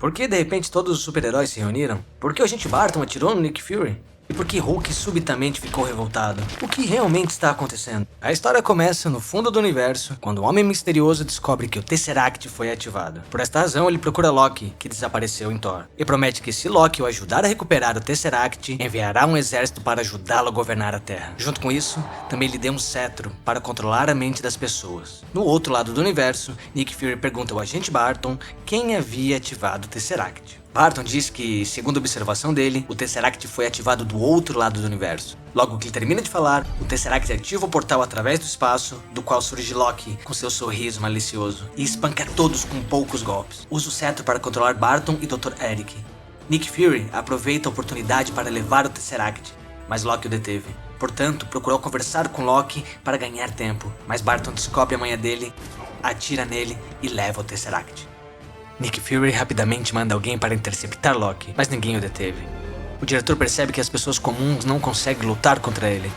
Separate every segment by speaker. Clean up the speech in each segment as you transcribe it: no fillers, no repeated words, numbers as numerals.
Speaker 1: Por que de repente todos os super-heróis se reuniram? Por que o agente Barton atirou no Nick Fury? E por que Hulk subitamente ficou revoltado? O que realmente está acontecendo? A história começa no fundo do universo, quando o Homem Misterioso descobre que o Tesseract foi ativado. Por esta razão, ele procura Loki, que desapareceu em Thor, e promete que se Loki o ajudar a recuperar o Tesseract, enviará um exército para ajudá-lo a governar a Terra. Junto com isso, também lhe deu um cetro para controlar a mente das pessoas. No outro lado do universo, Nick Fury pergunta ao agente Barton quem havia ativado o Tesseract. Barton diz que, segundo a observação dele, o Tesseract foi ativado do outro lado do universo. Logo que ele termina de falar, o Tesseract ativa o portal através do espaço, do qual surge Loki com seu sorriso malicioso e espanca todos com poucos golpes. Usa o cetro para controlar Barton e Dr. Eric. Nick Fury aproveita a oportunidade para levar o Tesseract, mas Loki o deteve. Portanto, procurou conversar com Loki para ganhar tempo, mas Barton descobre a manha dele, atira nele e leva o Tesseract. Nick Fury rapidamente manda alguém para interceptar Loki, mas ninguém o deteve. O diretor percebe que as pessoas comuns não conseguem lutar contra ele,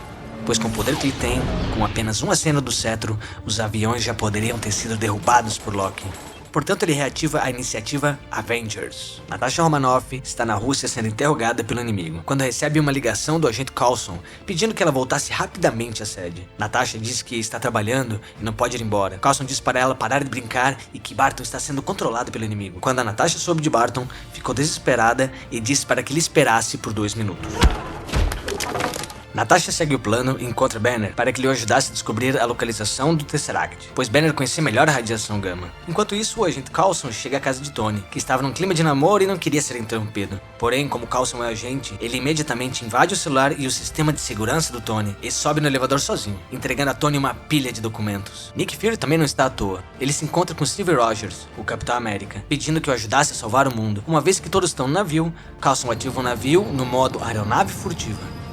Speaker 1: pois com o poder que ele tem, com apenas um aceno do cetro, os aviões já poderiam ter sido derrubados por Loki. Portanto, ele reativa a iniciativa Avengers. Natasha Romanoff está na Rússia sendo interrogada pelo inimigo, quando recebe uma ligação do agente Coulson, pedindo que ela voltasse rapidamente à sede. Natasha diz que está trabalhando e não pode ir embora. Coulson diz para ela parar de brincar e que Barton está sendo controlado pelo inimigo. Quando a Natasha soube de Barton, ficou desesperada e disse para que ele esperasse por 2 minutos. Natasha segue o plano e encontra Banner para que lhe ajudasse a descobrir a localização do Tesseract, pois Banner conhecia melhor a radiação gama. Enquanto isso, o agente Coulson chega à casa de Tony, que estava num clima de namoro e não queria ser interrompido. Porém, como Coulson é agente, ele imediatamente invade o celular e o sistema de segurança do Tony e sobe no elevador sozinho, entregando a Tony uma pilha de documentos. Nick Fury também não está à toa. Ele se encontra com Steve Rogers, o Capitão América, pedindo que o ajudasse a salvar o mundo. Uma vez que todos estão no navio, Coulson ativa o navio no modo aeronave furtiva.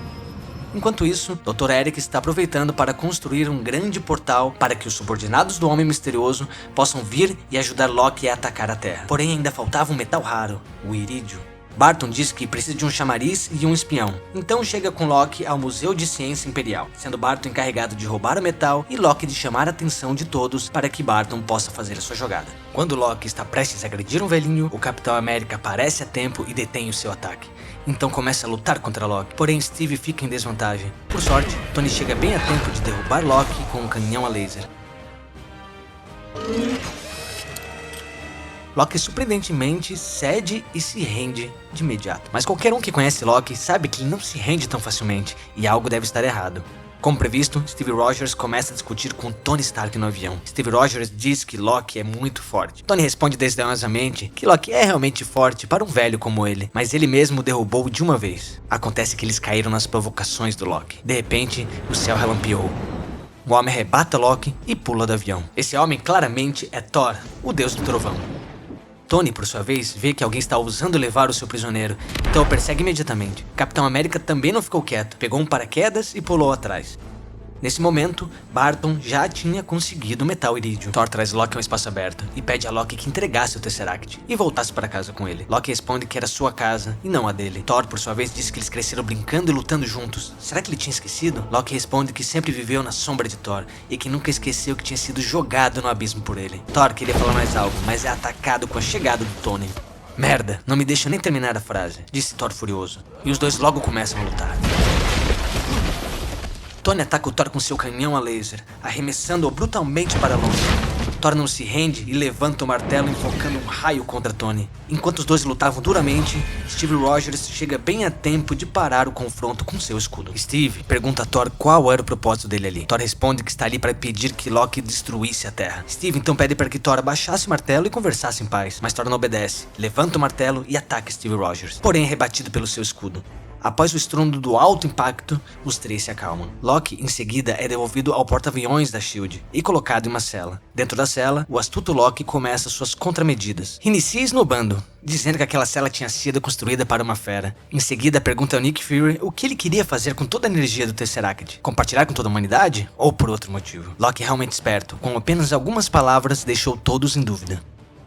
Speaker 1: Enquanto isso, Dr. Eric está aproveitando para construir um grande portal para que os subordinados do Homem Misterioso possam vir e ajudar Loki a atacar a Terra. Porém, ainda faltava um metal raro, o irídio. Barton diz que precisa de um chamariz e um espião, então chega com Loki ao Museu de Ciência Imperial, sendo Barton encarregado de roubar o metal e Loki de chamar a atenção de todos para que Barton possa fazer a sua jogada. Quando Loki está prestes a agredir um velhinho, o Capitão América aparece a tempo e detém o seu ataque. Então começa a lutar contra Loki, porém Steve fica em desvantagem. Por sorte, Tony chega bem a tempo de derrubar Loki com um canhão a laser. Loki surpreendentemente cede e se rende de imediato. Mas qualquer um que conhece Loki sabe que ele não se rende tão facilmente e algo deve estar errado. Como previsto, Steve Rogers começa a discutir com Tony Stark no avião. Steve Rogers diz que Loki é muito forte. Tony responde desdenhosamente que Loki é realmente forte para um velho como ele, mas ele mesmo o derrubou de uma vez. Acontece que eles caíram nas provocações do Loki. De repente, o céu relampeou. O homem arrebata Loki e pula do avião. Esse homem claramente é Thor, o deus do trovão. Tony, por sua vez, vê que alguém está ousando levar o seu prisioneiro, então o persegue imediatamente. Capitão América também não ficou quieto, pegou um paraquedas e pulou atrás. Nesse momento, Barton já tinha conseguido o metal irídio. Thor traz Loki a um espaço aberto e pede a Loki que entregasse o Tesseract e voltasse para casa com ele. Loki responde que era sua casa e não a dele. Thor, por sua vez, diz que eles cresceram brincando e lutando juntos. Será que ele tinha esquecido? Loki responde que sempre viveu na sombra de Thor e que nunca esqueceu que tinha sido jogado no abismo por ele. Thor queria falar mais algo, mas é atacado com a chegada do Tony. Merda, não me deixa nem terminar a frase, disse Thor furioso. E os dois logo começam a lutar. Tony ataca o Thor com seu canhão a laser, arremessando-o brutalmente para longe. Thor não se rende e levanta o martelo enfocando um raio contra Tony. Enquanto os dois lutavam duramente, Steve Rogers chega bem a tempo de parar o confronto com seu escudo. Steve pergunta a Thor qual era o propósito dele ali. Thor responde que está ali para impedir que Loki destruísse a Terra. Steve então pede para que Thor abaixasse o martelo e conversasse em paz, mas Thor não obedece, levanta o martelo e ataca Steve Rogers, porém é rebatido pelo seu escudo. Após o estrondo do alto impacto, os três se acalmam. Loki, em seguida, é devolvido ao porta-aviões da SHIELD e colocado em uma cela. Dentro da cela, o astuto Loki começa suas contramedidas. Inicia esnobando, dizendo que aquela cela tinha sido construída para uma fera. Em seguida, pergunta ao Nick Fury o que ele queria fazer com toda a energia do Tesseract. Compartilhar com toda a humanidade? Ou por outro motivo? Loki, realmente esperto, com apenas algumas palavras, deixou todos em dúvida.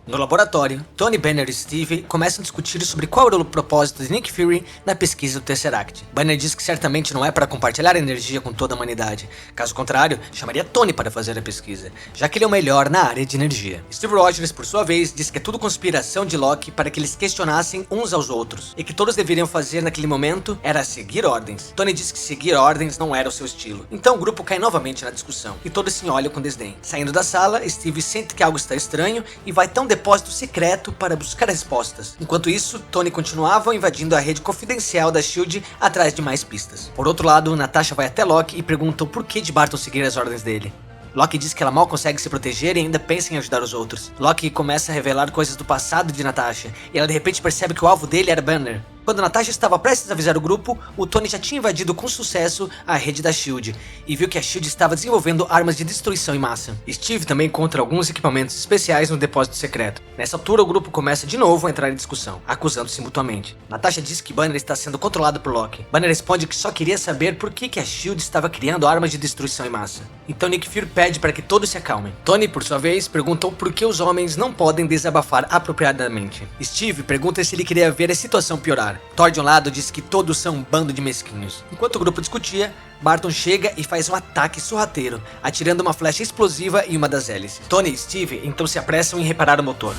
Speaker 1: No laboratório, Tony, Banner e Steve começam a discutir sobre qual era o propósito de Nick Fury na pesquisa do Tesseract. Banner diz que certamente não é para compartilhar energia com toda a humanidade. Caso contrário, chamaria Tony para fazer a pesquisa, já que ele é o melhor na área de energia. Steve Rogers, por sua vez, diz que é tudo conspiração de Loki para que eles questionassem uns aos outros, e que todos deveriam fazer naquele momento era seguir ordens. Tony diz que seguir ordens não era o seu estilo. Então o grupo cai novamente na discussão, e todos se olham com desdém. Saindo da sala, Steve sente que algo está estranho e vai tão depósito secreto para buscar respostas. Enquanto isso, Tony continuava invadindo a rede confidencial da SHIELD atrás de mais pistas. Por outro lado, Natasha vai até Loki e pergunta o porquê de Barton seguir as ordens dele. Loki diz que ela mal consegue se proteger e ainda pensa em ajudar os outros. Loki começa a revelar coisas do passado de Natasha, e ela de repente percebe que o alvo dele era Banner. Quando Natasha estava prestes a avisar o grupo, o Tony já tinha invadido com sucesso a rede da SHIELD e viu que a SHIELD estava desenvolvendo armas de destruição em massa. Steve também encontra alguns equipamentos especiais no depósito secreto. Nessa altura, o grupo começa de novo a entrar em discussão, acusando-se mutuamente. Natasha diz que Banner está sendo controlado por Loki. Banner responde que só queria saber por que a SHIELD estava criando armas de destruição em massa. Então Nick Fury pede para que todos se acalmem. Tony, por sua vez, perguntou por que os homens não podem desabafar apropriadamente. Steve pergunta se ele queria ver a situação piorar. Thor, de um lado, diz que todos são um bando de mesquinhos. Enquanto o grupo discutia, Barton chega e faz um ataque sorrateiro, atirando uma flecha explosiva em uma das hélices. Tony e Steve então se apressam em reparar o motor.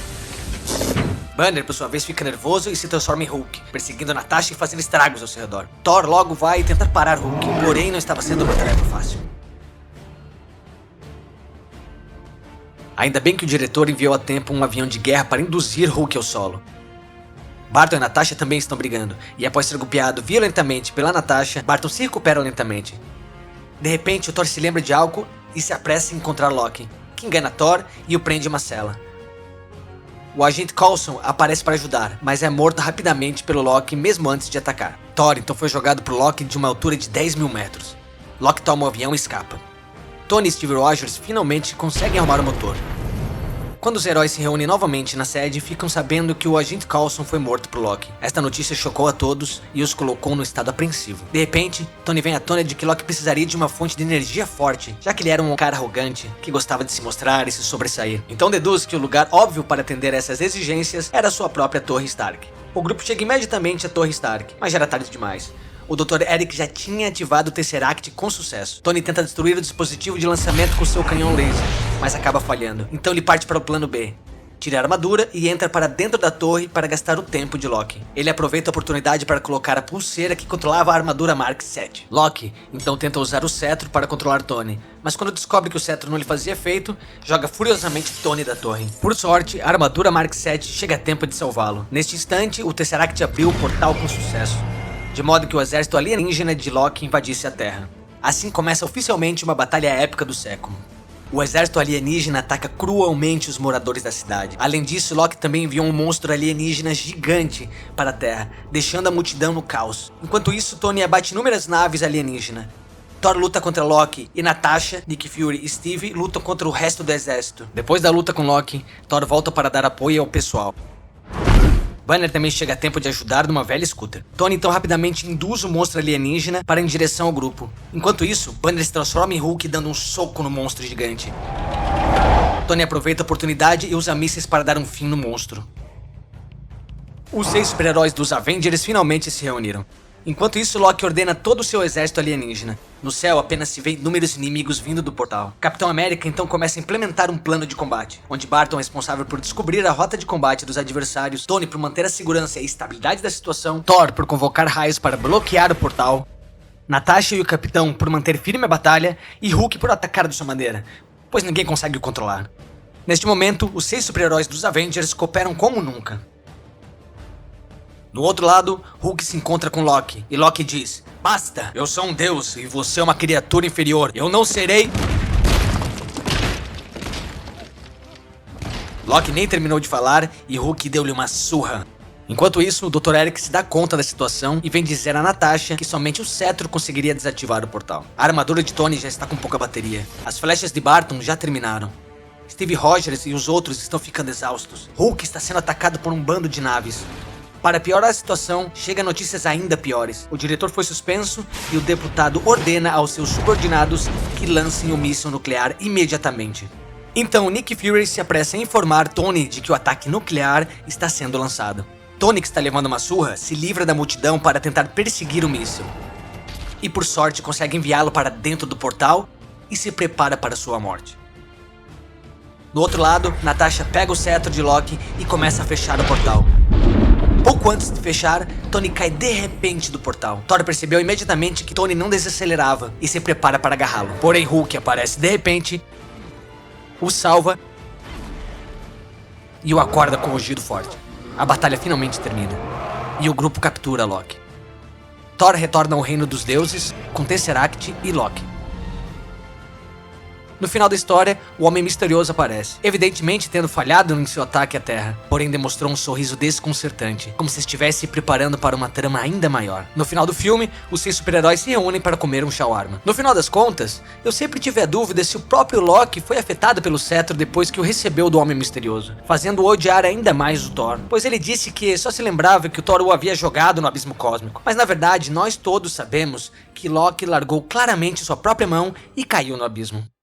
Speaker 1: Banner, por sua vez, fica nervoso e se transforma em Hulk, perseguindo Natasha e fazendo estragos ao seu redor. Thor logo vai tentar parar Hulk, porém não estava sendo uma tarefa fácil. Ainda bem que o diretor enviou a tempo um avião de guerra para induzir Hulk ao solo. Barton e Natasha também estão brigando, e após ser golpeado violentamente pela Natasha, Barton se recupera lentamente. De repente, o Thor se lembra de algo e se apressa em encontrar Loki, que engana Thor e o prende em uma cela. O agente Coulson aparece para ajudar, mas é morto rapidamente pelo Loki mesmo antes de atacar. Thor então foi jogado por Loki de uma altura de 10.000 metros. Loki toma o avião e escapa. Tony e Steve Rogers finalmente conseguem arrumar o motor. Quando os heróis se reúnem novamente na sede, ficam sabendo que o agente Coulson foi morto por Loki. Esta notícia chocou a todos e os colocou no estado apreensivo. De repente, Tony vem à tona de que Loki precisaria de uma fonte de energia forte, já que ele era um cara arrogante, que gostava de se mostrar e se sobressair. Então deduz que o lugar óbvio para atender essas exigências era sua própria Torre Stark. O grupo chega imediatamente à Torre Stark, mas já era tarde demais. O Dr. Eric já tinha ativado o Tesseract com sucesso. Tony tenta destruir o dispositivo de lançamento com seu canhão laser, mas acaba falhando. Então ele parte para o plano B. Tira a armadura e entra para dentro da torre para gastar o tempo de Loki. Ele aproveita a oportunidade para colocar a pulseira que controlava a armadura Mark VII. Loki então tenta usar o cetro para controlar Tony, mas quando descobre que o cetro não lhe fazia efeito, joga furiosamente Tony da torre. Por sorte, a armadura Mark VII chega a tempo de salvá-lo. Neste instante, o Tesseract abriu o portal com sucesso, de modo que o exército alienígena de Loki invadisse a Terra. Assim começa oficialmente uma batalha épica do século. O exército alienígena ataca cruelmente os moradores da cidade. Além disso, Loki também enviou um monstro alienígena gigante para a Terra, deixando a multidão no caos. Enquanto isso, Tony abate inúmeras naves alienígenas. Thor luta contra Loki e Natasha, Nick Fury e Steve lutam contra o resto do exército. Depois da luta com Loki, Thor volta para dar apoio ao pessoal. Banner também chega a tempo de ajudar numa velha scooter. Tony então rapidamente induz o monstro alienígena para em direção ao grupo. Enquanto isso, Banner se transforma em Hulk dando um soco no monstro gigante. Tony aproveita a oportunidade e usa mísseis para dar um fim no monstro. Os 6 super-heróis dos Avengers finalmente se reuniram. Enquanto isso, Loki ordena todo o seu exército alienígena. No céu, apenas se vê inúmeros inimigos vindo do portal. Capitão América então começa a implementar um plano de combate, onde Barton é responsável por descobrir a rota de combate dos adversários, Tony por manter a segurança e a estabilidade da situação, Thor por convocar raios para bloquear o portal, Natasha e o Capitão por manter firme a batalha, e Hulk por atacar de sua maneira, pois ninguém consegue o controlar. Neste momento, os 6 super-heróis dos Avengers cooperam como nunca. No outro lado, Hulk se encontra com Loki, e Loki diz: "Basta, eu sou um deus e você é uma criatura inferior, eu não serei..." Loki nem terminou de falar e Hulk deu-lhe uma surra. Enquanto isso, o Dr. Eric se dá conta da situação e vem dizer a Natasha que somente o cetro conseguiria desativar o portal. A armadura de Tony já está com pouca bateria. As flechas de Barton já terminaram. Steve Rogers e os outros estão ficando exaustos. Hulk está sendo atacado por um bando de naves. Para piorar a situação, chega notícias ainda piores. O diretor foi suspenso e o deputado ordena aos seus subordinados que lancem o míssil nuclear imediatamente. Então Nick Fury se apressa em informar Tony de que o ataque nuclear está sendo lançado. Tony, que está levando uma surra, se livra da multidão para tentar perseguir o míssil. E por sorte consegue enviá-lo para dentro do portal e se prepara para sua morte. Do outro lado, Natasha pega o cetro de Loki e começa a fechar o portal. Pouco antes de fechar, Tony cai de repente do portal. Thor percebeu imediatamente que Tony não desacelerava e se prepara para agarrá-lo. Porém, Hulk aparece de repente, o salva e o acorda com um rugido forte. A batalha finalmente termina e o grupo captura Loki. Thor retorna ao reino dos deuses com Tesseract e Loki. No final da história, o Homem Misterioso aparece, evidentemente tendo falhado em seu ataque à Terra, porém demonstrou um sorriso desconcertante, como se estivesse se preparando para uma trama ainda maior. No final do filme, os 6 super-heróis se reúnem para comer um shawarma. No final das contas, eu sempre tive a dúvida se o próprio Loki foi afetado pelo cetro depois que o recebeu do Homem Misterioso, fazendo-o odiar ainda mais o Thor, pois ele disse que só se lembrava que o Thor o havia jogado no abismo cósmico. Mas na verdade, nós todos sabemos que Loki largou claramente sua própria mão e caiu no abismo.